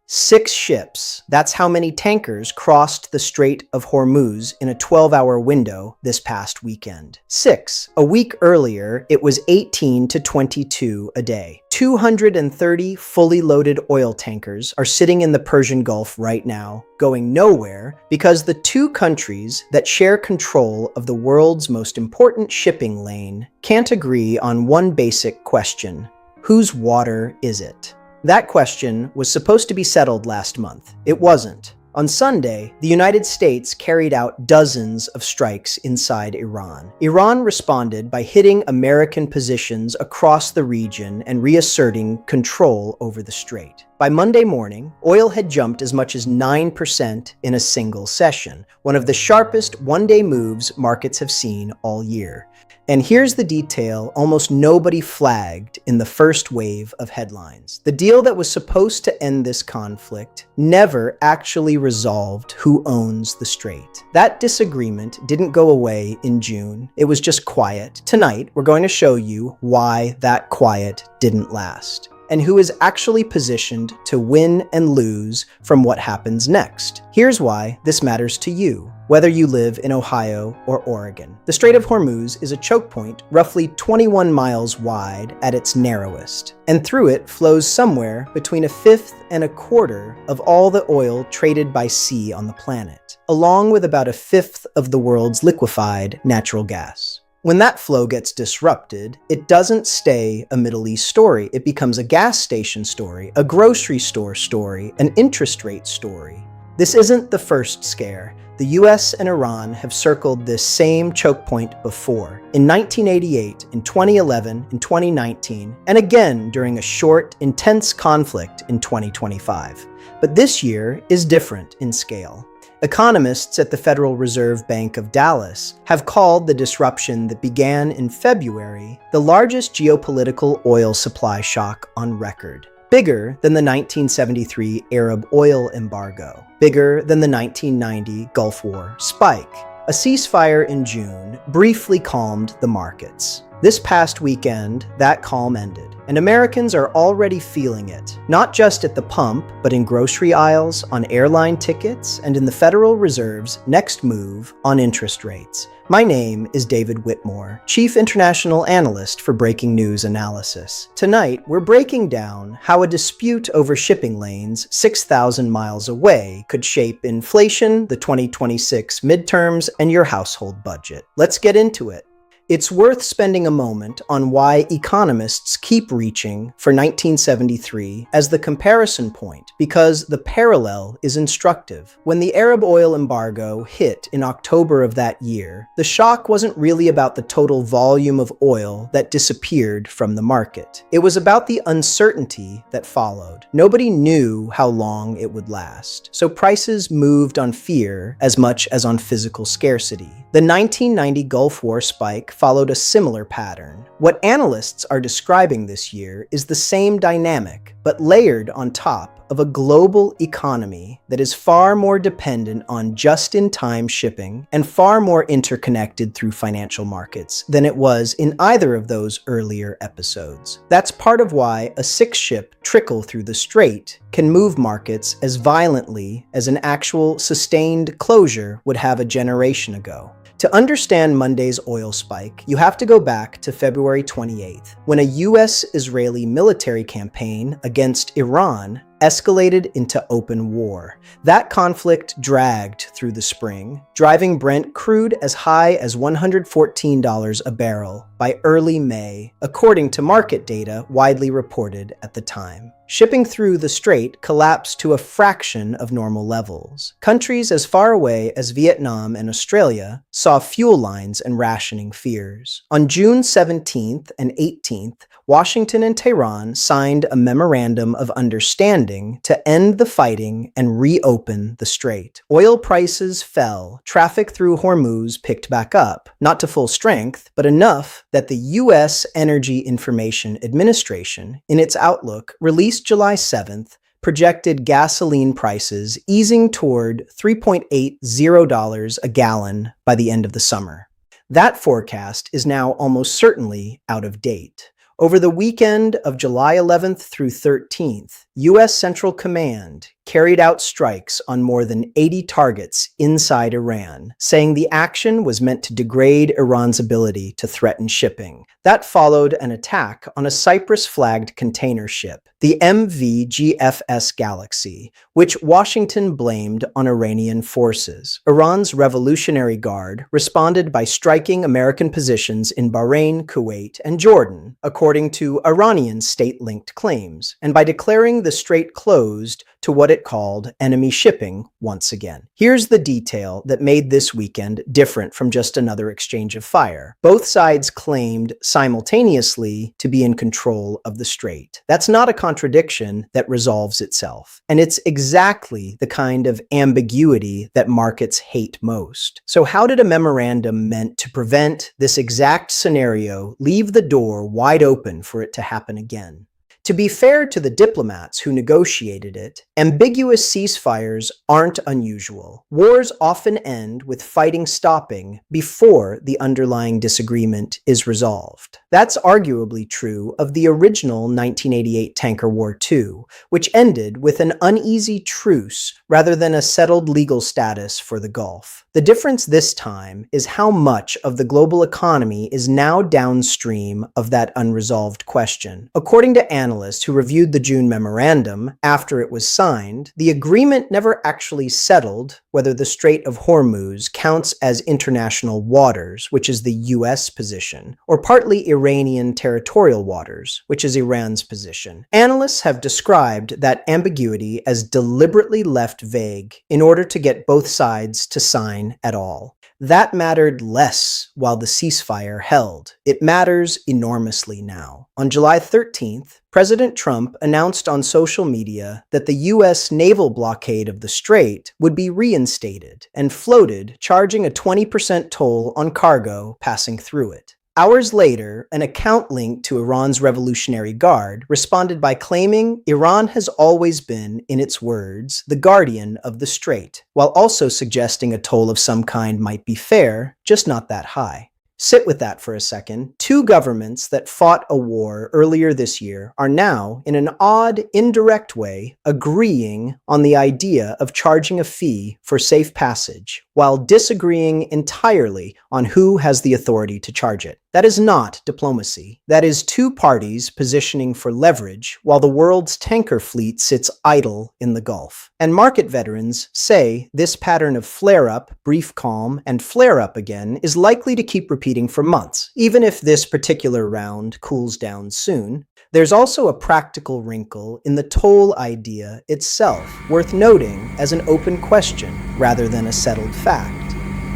6 ships, that's how many tankers crossed the Strait of Hormuz in a 12-hour window this past weekend. 6. A week earlier, it was 18 to 22 a day. 230 fully loaded oil tankers are sitting in the Persian Gulf right now, going nowhere because the two countries that share control of the world's most important shipping lane can't agree on one basic question: whose water is it? That question was supposed to be settled last month. It wasn't. On Sunday, the United States carried out dozens of strikes inside Iran. Iran responded by hitting American positions across the region and reasserting control over the strait. By Monday morning, oil had jumped as much as 9% in a single session, one of the sharpest one-day moves markets have seen all year. And here's the detail almost nobody flagged in the first wave of headlines. The deal that was supposed to end this conflict never actually resolved who owns the strait. That disagreement didn't go away in June. It was just quiet. Tonight, we're going to show you why that quiet didn't last, and who is actually positioned to win and lose from what happens next. Here's why this matters to you, whether you live in Ohio or Oregon. The Strait of Hormuz is a choke point roughly 21 miles wide at its narrowest, and through it flows somewhere between a fifth and a quarter of all the oil traded by sea on the planet, along with about a fifth of the world's liquefied natural gas. When that flow gets disrupted, it doesn't stay a Middle East story. It becomes a gas station story, a grocery store story, an interest rate story. This isn't the first scare. The US and Iran have circled this same choke point before. In 1988, in 2011, in 2019, and again during a short, intense conflict in 2025. But this year is different in scale. Economists at the Federal Reserve Bank of Dallas have called the disruption that began in February the largest geopolitical oil supply shock on record. Bigger than the 1973 Arab oil embargo. Bigger than the 1990 Gulf War spike. A ceasefire in June briefly calmed the markets. This past weekend, that calm ended, and Americans are already feeling it, not just at the pump, but in grocery aisles, on airline tickets, and in the Federal Reserve's next move on interest rates. My name is David Whitmore, Chief International Analyst for Breaking News Analysis. Tonight, we're breaking down how a dispute over shipping lanes 6,000 miles away could shape inflation, the 2026 midterms, and your household budget. Let's get into it. It's worth spending a moment on why economists keep reaching for 1973 as the comparison point, because the parallel is instructive. When the Arab oil embargo hit in October of that year, the shock wasn't really about the total volume of oil that disappeared from the market. It was about the uncertainty that followed. Nobody knew how long it would last, so prices moved on fear as much as on physical scarcity. The 1990 Gulf War spike followed a similar pattern. What analysts are describing this year is the same dynamic, but layered on top of a global economy that is far more dependent on just-in-time shipping and far more interconnected through financial markets than it was in either of those earlier episodes. That's part of why a 6-ship trickle through the strait can move markets as violently as an actual sustained closure would have a generation ago. To understand Monday's oil spike, you have to go back to February 28th, when a US-Israeli military campaign against Iran escalated into open war. That conflict dragged through the spring, driving Brent crude as high as $114 a barrel by early May, according to market data widely reported at the time. Shipping through the strait collapsed to a fraction of normal levels. Countries as far away as Vietnam and Australia saw fuel lines and rationing fears. On June 17th and 18th, Washington and Tehran signed a memorandum of understanding to end the fighting and reopen the strait. Oil prices fell. Traffic through Hormuz picked back up, not to full strength, but enough that the U.S. Energy Information Administration, in its outlook released July 7th, projected gasoline prices easing toward $3.80 a gallon by the end of the summer. That forecast is now almost certainly out of date. Over the weekend of July 11th through 13th, U.S. Central Command, carried out strikes on more than 80 targets inside Iran, saying the action was meant to degrade Iran's ability to threaten shipping. That followed an attack on a Cyprus-flagged container ship, the MV Galaxy, which Washington blamed on Iranian forces. Iran's Revolutionary Guard responded by striking American positions in Bahrain, Kuwait, and Jordan, according to Iranian state-linked claims, and by declaring the strait closed to what it called enemy shipping once again. Here's the detail that made this weekend different from just another exchange of fire. Both sides claimed simultaneously to be in control of the strait. That's not a contradiction that resolves itself, and it's exactly the kind of ambiguity that markets hate most. So how did a memorandum meant to prevent this exact scenario leave the door wide open for it to happen again? To be fair to the diplomats who negotiated it, ambiguous ceasefires aren't unusual. Wars often end with fighting stopping before the underlying disagreement is resolved. That's arguably true of the original 1988 Tanker War too, which ended with an uneasy truce rather than a settled legal status for the Gulf. The difference this time is how much of the global economy is now downstream of that unresolved question. According to analysts who reviewed the June memorandum after it was signed, the agreement never actually settled whether the Strait of Hormuz counts as international waters, which is the US position, or partly Iranian territorial waters, which is Iran's position. Analysts have described that ambiguity as deliberately left vague in order to get both sides to sign at all. That mattered less while the ceasefire held. It matters enormously now. On July 13th, President Trump announced on social media that the U.S. naval blockade of the strait would be reinstated and floated, charging a 20% toll on cargo passing through it. Hours later, an account linked to Iran's Revolutionary Guard responded by claiming Iran has always been, in its words, the guardian of the strait, while also suggesting a toll of some kind might be fair, just not that high. Sit with that for a second. Two governments that fought a war earlier this year are now, in an odd, indirect way, agreeing on the idea of charging a fee for safe passage, while disagreeing entirely on who has the authority to charge it. That is not diplomacy. That is two parties positioning for leverage while the world's tanker fleet sits idle in the Gulf. And market veterans say this pattern of flare-up, brief calm, and flare-up again is likely to keep repeating for months, even if this particular round cools down soon. There's also a practical wrinkle in the toll idea itself, worth noting as an open question rather than a settled fact.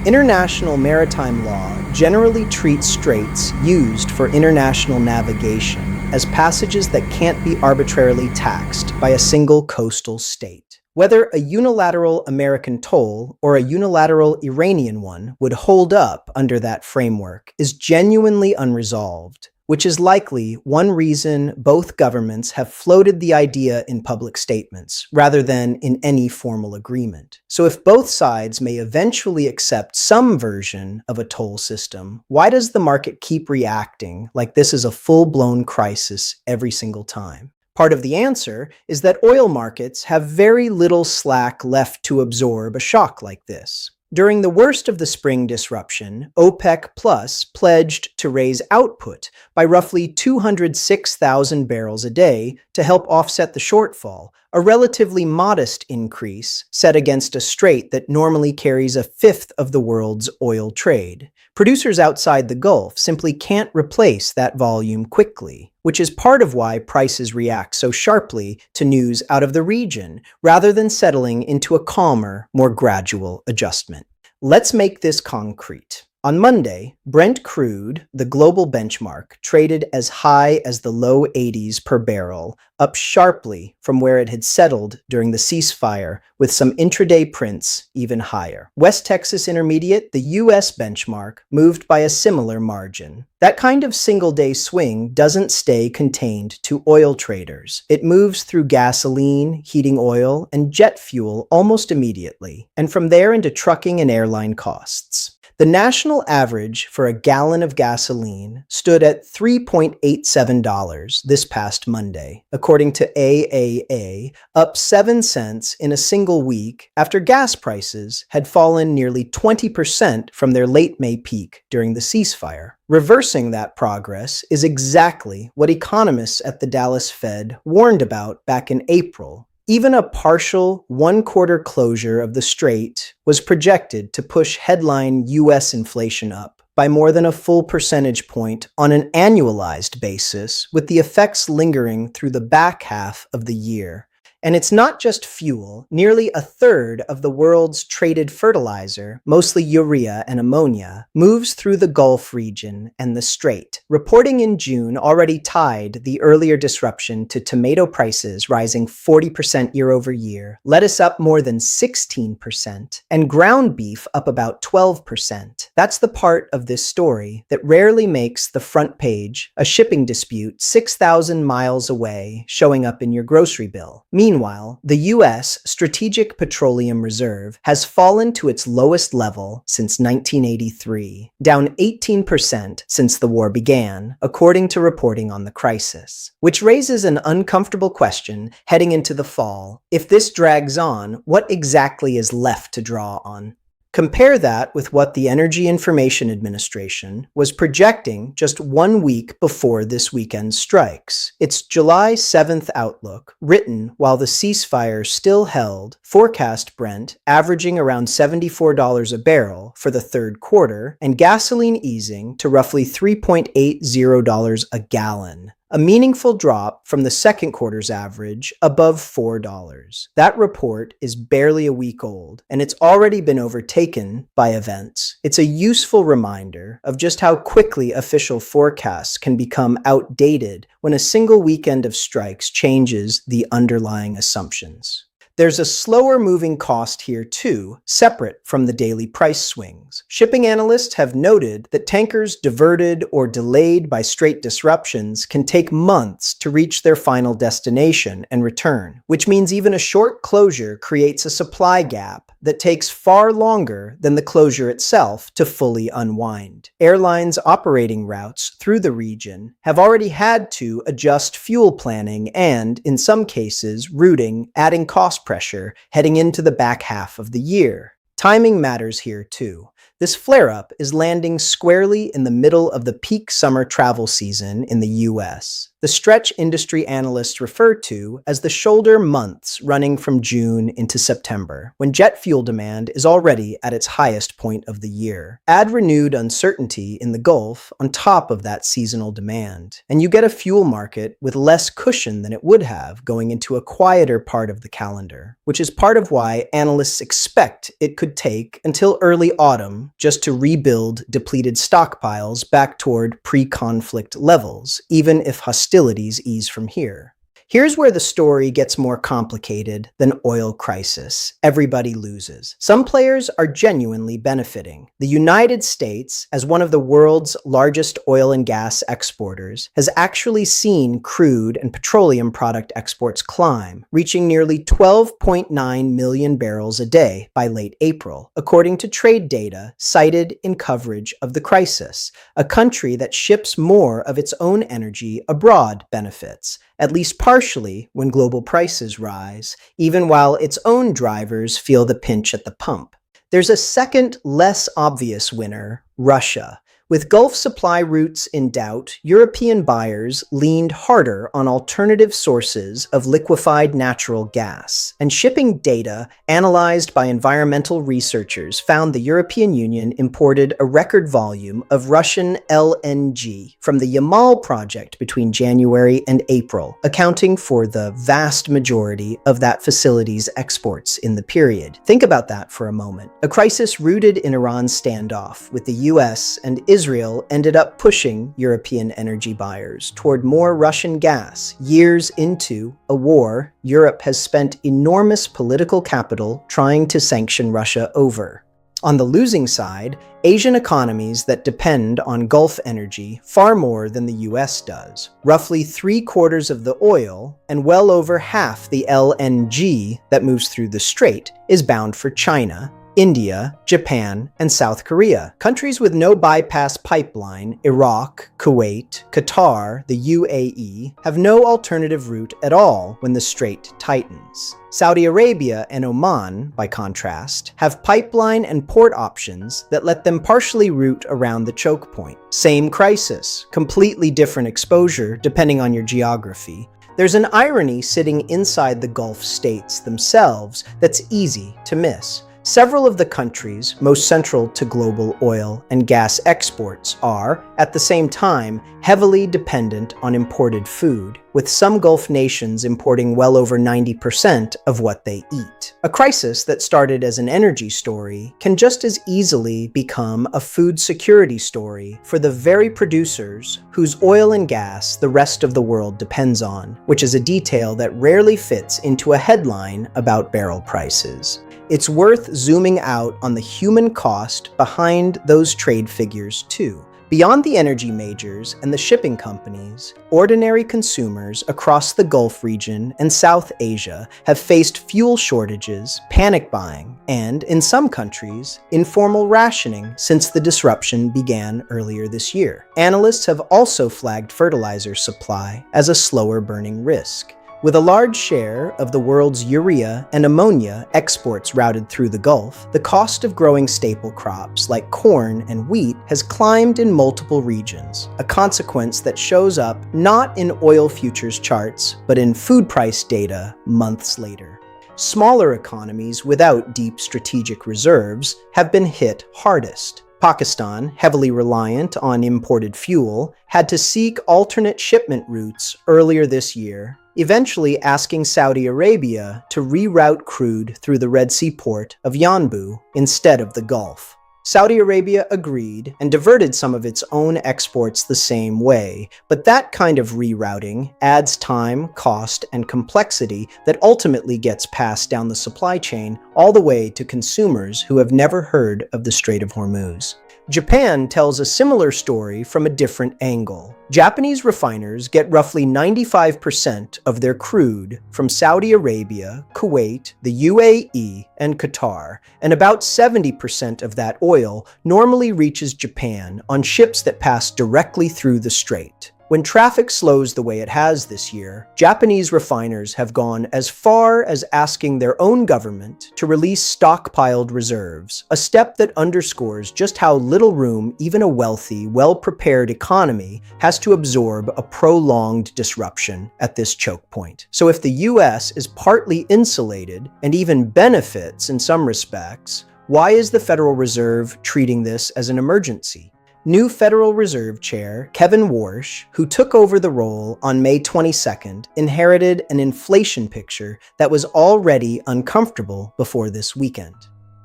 International maritime law generally treats straits used for international navigation as passages that can't be arbitrarily taxed by a single coastal state. Whether a unilateral American toll or a unilateral Iranian one would hold up under that framework is genuinely unresolved, which is likely one reason both governments have floated the idea in public statements, rather than in any formal agreement. So if both sides may eventually accept some version of a toll system, why does the market keep reacting like this is a full-blown crisis every single time? Part of the answer is that oil markets have very little slack left to absorb a shock like this. During the worst of the spring disruption, OPEC Plus pledged to raise output by roughly 206,000 barrels a day to help offset the shortfall, a relatively modest increase set against a strait that normally carries a fifth of the world's oil trade. Producers outside the Gulf simply can't replace that volume quickly, which is part of why prices react so sharply to news out of the region, rather than settling into a calmer, more gradual adjustment. Let's make this concrete. On Monday, Brent crude, the global benchmark, traded as high as the low 80s per barrel, up sharply from where it had settled during the ceasefire, with some intraday prints even higher. West Texas Intermediate, the US benchmark, moved by a similar margin. That kind of single-day swing doesn't stay contained to oil traders. It moves through gasoline, heating oil, and jet fuel almost immediately, and from there into trucking and airline costs. The national average for a gallon of gasoline stood at $3.87 this past Monday, according to AAA, up 7 cents in a single week after gas prices had fallen nearly 20% from their late May peak during the ceasefire. Reversing that progress is exactly what economists at the Dallas Fed warned about back in April. Even a partial one-quarter closure of the strait was projected to push headline U.S. inflation up by more than a full percentage point on an annualized basis, with the effects lingering through the back half of the year. And it's not just fuel. Nearly a third of the world's traded fertilizer, mostly urea and ammonia, moves through the Gulf region and the Strait. Reporting in June already tied the earlier disruption to tomato prices rising 40% year over year, lettuce up more than 16%, and ground beef up about 12%. That's the part of this story that rarely makes the front page, a shipping dispute 6,000 miles away showing up in your grocery bill. Meanwhile, the U.S. Strategic Petroleum Reserve has fallen to its lowest level since 1983, down 18% since the war began, according to reporting on the crisis. Which raises an uncomfortable question heading into the fall. If this drags on, what exactly is left to draw on? Compare that with what the Energy Information Administration was projecting just 1 week before this weekend's strikes. Its July 7th outlook, written while the ceasefire still held, forecast Brent averaging around $74 a barrel for the third quarter and gasoline easing to roughly $3.80 a gallon. A meaningful drop from the second quarter's average above $4. That report is barely a week old, and it's already been overtaken by events. It's a useful reminder of just how quickly official forecasts can become outdated when a single weekend of strikes changes the underlying assumptions. There's a slower moving cost here too, separate from the daily price swings. Shipping analysts have noted that tankers diverted or delayed by strait disruptions can take months to reach their final destination and return, which means even a short closure creates a supply gap that takes far longer than the closure itself to fully unwind. Airlines operating routes through the region have already had to adjust fuel planning and, in some cases, routing, adding cost pressure heading into the back half of the year. Timing matters here too. This flare-up is landing squarely in the middle of the peak summer travel season in the U.S., the stretch industry analysts refer to as the shoulder months running from June into September, when jet fuel demand is already at its highest point of the year. Add renewed uncertainty in the Gulf on top of that seasonal demand, and you get a fuel market with less cushion than it would have going into a quieter part of the calendar, which is part of why analysts expect it could take until early autumn just to rebuild depleted stockpiles back toward pre-conflict levels, even if hostilities ease from here. Here's where the story gets more complicated than oil crisis. Everybody loses. Some players are genuinely benefiting. The United States, as one of the world's largest oil and gas exporters, has actually seen crude and petroleum product exports climb, reaching nearly 12.9 million barrels a day by late April, according to trade data cited in coverage of the crisis. A country that ships more of its own energy abroad benefits, at least partially when global prices rise, even while its own drivers feel the pinch at the pump. There's a second, less obvious winner, Russia. With Gulf supply routes in doubt, European buyers leaned harder on alternative sources of liquefied natural gas, and shipping data analyzed by environmental researchers found the European Union imported a record volume of Russian LNG from the Yamal project between January and April, accounting for the vast majority of that facility's exports in the period. Think about that for a moment. A crisis rooted in Iran's standoff with the US and Israel ended up pushing European energy buyers toward more Russian gas. Years into a war Europe has spent enormous political capital trying to sanction Russia over. On the losing side, Asian economies that depend on Gulf energy far more than the US does. Roughly 3/4 of the oil and well over half the LNG that moves through the strait is bound for China, India, Japan, and South Korea. Countries with no bypass pipeline, Iraq, Kuwait, Qatar, the UAE, have no alternative route at all when the strait tightens. Saudi Arabia and Oman, by contrast, have pipeline and port options that let them partially route around the choke point. Same crisis, completely different exposure depending on your geography. There's an irony sitting inside the Gulf states themselves that's easy to miss. Several of the countries most central to global oil and gas exports are, at the same time, heavily dependent on imported food, with some Gulf nations importing well over 90% of what they eat. A crisis that started as an energy story can just as easily become a food security story for the very producers whose oil and gas the rest of the world depends on, which is a detail that rarely fits into a headline about barrel prices. It's worth zooming out on the human cost behind those trade figures too. Beyond the energy majors and the shipping companies, ordinary consumers across the Gulf region and South Asia have faced fuel shortages, panic buying, and, in some countries, informal rationing since the disruption began earlier this year. Analysts have also flagged fertilizer supply as a slower-burning risk. With a large share of the world's urea and ammonia exports routed through the Gulf, the cost of growing staple crops like corn and wheat has climbed in multiple regions, a consequence that shows up not in oil futures charts, but in food price data months later. Smaller economies without deep strategic reserves have been hit hardest. Pakistan, heavily reliant on imported fuel, had to seek alternate shipment routes earlier this year, eventually asking Saudi Arabia to reroute crude through the Red Sea port of Yanbu instead of the Gulf. Saudi Arabia agreed and diverted some of its own exports the same way, but that kind of rerouting adds time, cost, and complexity that ultimately gets passed down the supply chain all the way to consumers who have never heard of the Strait of Hormuz. Japan tells a similar story from a different angle. Japanese refiners get roughly 95% of their crude from Saudi Arabia, Kuwait, the UAE, and Qatar, and about 70% of that oil normally reaches Japan on ships that pass directly through the strait. When traffic slows the way it has this year, Japanese refiners have gone as far as asking their own government to release stockpiled reserves, a step that underscores just how little room even a wealthy, well-prepared economy has to absorb a prolonged disruption at this choke point. So if the US is partly insulated and even benefits in some respects, why is the Federal Reserve treating this as an emergency? New Federal Reserve Chair Kevin Warsh, who took over the role on May 22nd, inherited an inflation picture that was already uncomfortable before this weekend.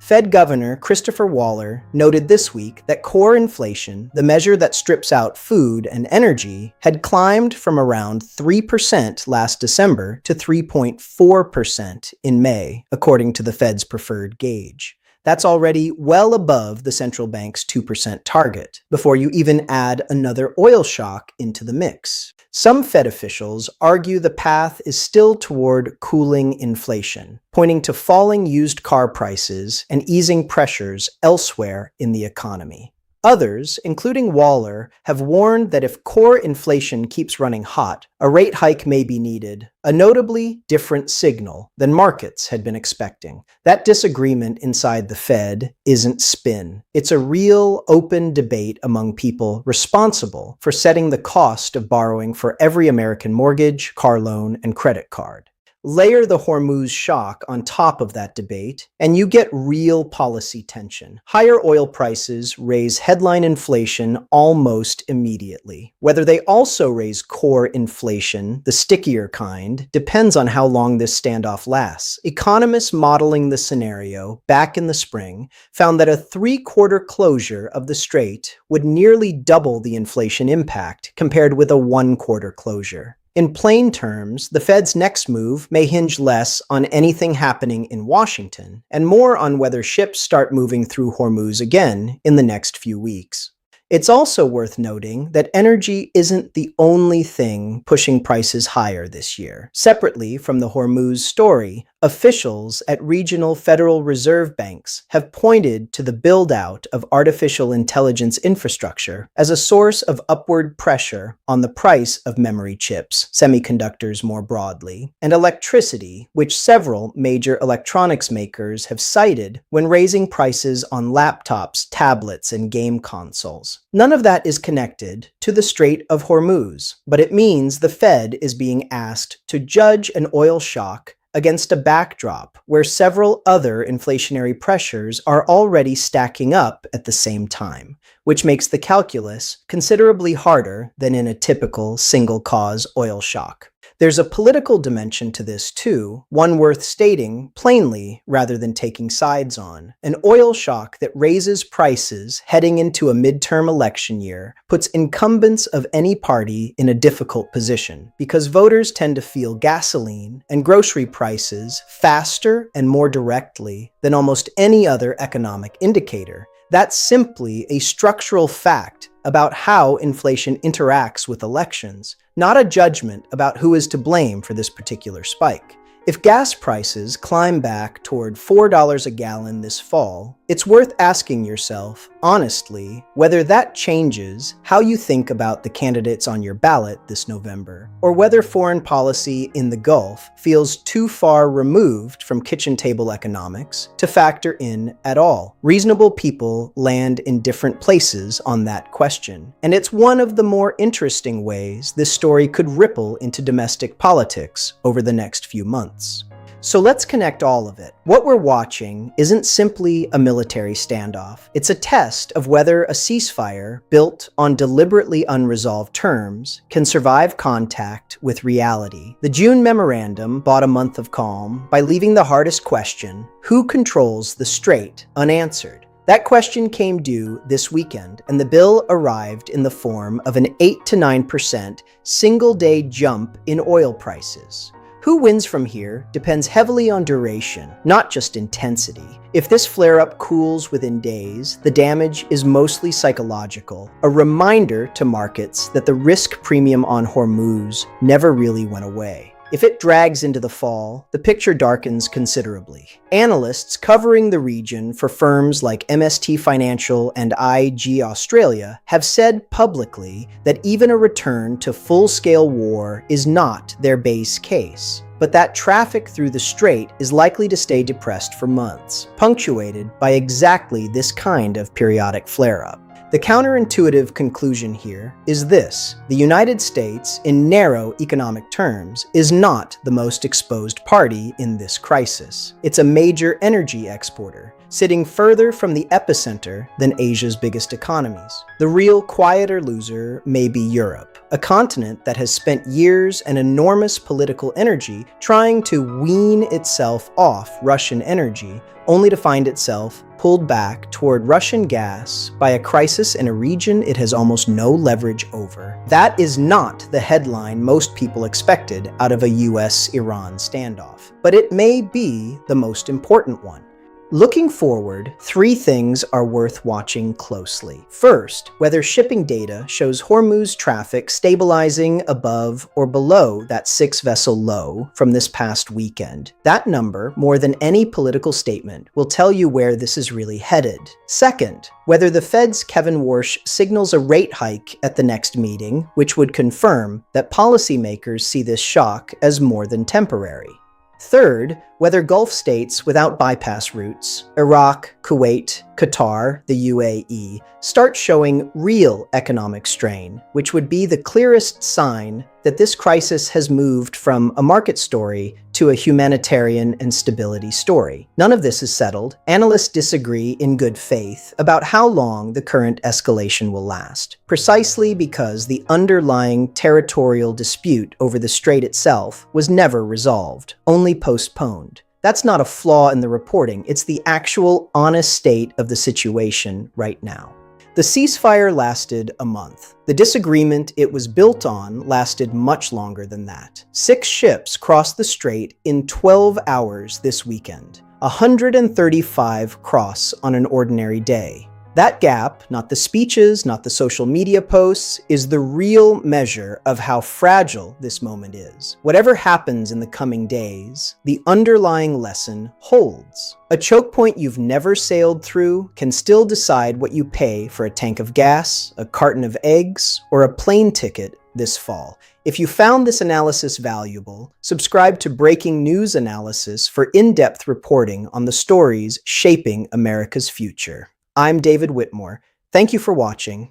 Fed Governor Christopher Waller noted this week that core inflation, the measure that strips out food and energy, had climbed from around 3% last December to 3.4% in May, according to the Fed's preferred gauge. That's already well above the central bank's 2% target, before you even add another oil shock into the mix. Some Fed officials argue the path is still toward cooling inflation, pointing to falling used car prices and easing pressures elsewhere in the economy. Others, including Waller, have warned that if core inflation keeps running hot, a rate hike may be needed, a notably different signal than markets had been expecting. That disagreement inside the Fed isn't spin. It's a real, open debate among people responsible for setting the cost of borrowing for every American mortgage, car loan, and credit card. Layer the Hormuz shock on top of that debate, and you get real policy tension. Higher oil prices raise headline inflation almost immediately. Whether they also raise core inflation, the stickier kind, depends on how long this standoff lasts. Economists modeling the scenario back in the spring found that a three-quarter closure of the strait would nearly double the inflation impact compared with a one-quarter closure. In plain terms, the Fed's next move may hinge less on anything happening in Washington and more on whether ships start moving through Hormuz again in the next few weeks. It's also worth noting that energy isn't the only thing pushing prices higher this year. Separately from the Hormuz story, Officials at regional Federal Reserve banks have pointed to the build-out of artificial intelligence infrastructure as a source of upward pressure on the price of memory chips, semiconductors more broadly, and electricity, which several major electronics makers have cited when raising prices on laptops, tablets, and game consoles. None of that is connected to the Strait of Hormuz, but it means the Fed is being asked to judge an oil shock against a backdrop where several other inflationary pressures are already stacking up at the same time, which makes the calculus considerably harder than in a typical single-cause oil shock. There's a political dimension to this too, one worth stating plainly rather than taking sides on. An oil shock that raises prices heading into a midterm election year puts incumbents of any party in a difficult position because voters tend to feel gasoline and grocery prices faster and more directly than almost any other economic indicator. That's simply a structural fact about how inflation interacts with elections, not a judgment about who is to blame for this particular spike. If gas prices climb back toward $4 a gallon this fall, it's worth asking yourself, honestly, whether that changes how you think about the candidates on your ballot this November, or whether foreign policy in the Gulf feels too far removed from kitchen table economics to factor in at all. Reasonable people land in different places on that question, and it's one of the more interesting ways this story could ripple into domestic politics over the next few months. So let's connect all of it. What we're watching isn't simply a military standoff. It's a test of whether a ceasefire built on deliberately unresolved terms can survive contact with reality. The June memorandum bought a month of calm by leaving the hardest question, who controls the strait, unanswered. That question came due this weekend, and the bill arrived in the form of an 8 to 9% single-day jump in oil prices. Who wins from here depends heavily on duration, not just intensity. If this flare-up cools within days, the damage is mostly psychological, a reminder to markets that the risk premium on Hormuz never really went away. If it drags into the fall, the picture darkens considerably. Analysts covering the region for firms like MST Financial and IG Australia have said publicly that even a return to full-scale war is not their base case. But that traffic through the strait is likely to stay depressed for months, punctuated by exactly this kind of periodic flare-up. The counterintuitive conclusion here is this: the United States, in narrow economic terms, is not the most exposed party in this crisis. It's a major energy exporter, sitting further from the epicenter than Asia's biggest economies. The real quieter loser may be Europe, a continent that has spent years and enormous political energy trying to wean itself off Russian energy, only to find itself pulled back toward Russian gas by a crisis in a region it has almost no leverage over. That is not the headline most people expected out of a US-Iran standoff, but it may be the most important one. Looking forward, 3 things are worth watching closely. First, whether shipping data shows Hormuz traffic stabilizing above or below that 6-vessel low from this past weekend. That number, more than any political statement, will tell you where this is really headed. Second, whether the Fed's Kevin Warsh signals a rate hike at the next meeting, which would confirm that policymakers see this shock as more than temporary. Third, whether Gulf states without bypass routes, Iraq, Kuwait, Qatar, the UAE, start showing real economic strain, which would be the clearest sign that this crisis has moved from a market story to a humanitarian and stability story. None of this is settled. Analysts disagree in good faith about how long the current escalation will last, precisely because the underlying territorial dispute over the strait itself was never resolved, only postponed. That's not a flaw in the reporting, it's the actual honest state of the situation right now. The ceasefire lasted a month. The disagreement it was built on lasted much longer than that. 6 ships crossed the strait in 12 hours this weekend. 135 cross on an ordinary day. That gap, not the speeches, not the social media posts, is the real measure of how fragile this moment is. Whatever happens in the coming days, the underlying lesson holds. A choke point you've never sailed through can still decide what you pay for a tank of gas, a carton of eggs, or a plane ticket this fall. If you found this analysis valuable, subscribe to Breaking News Analysis for in-depth reporting on the stories shaping America's future. I'm David Whitmore. Thank you for watching.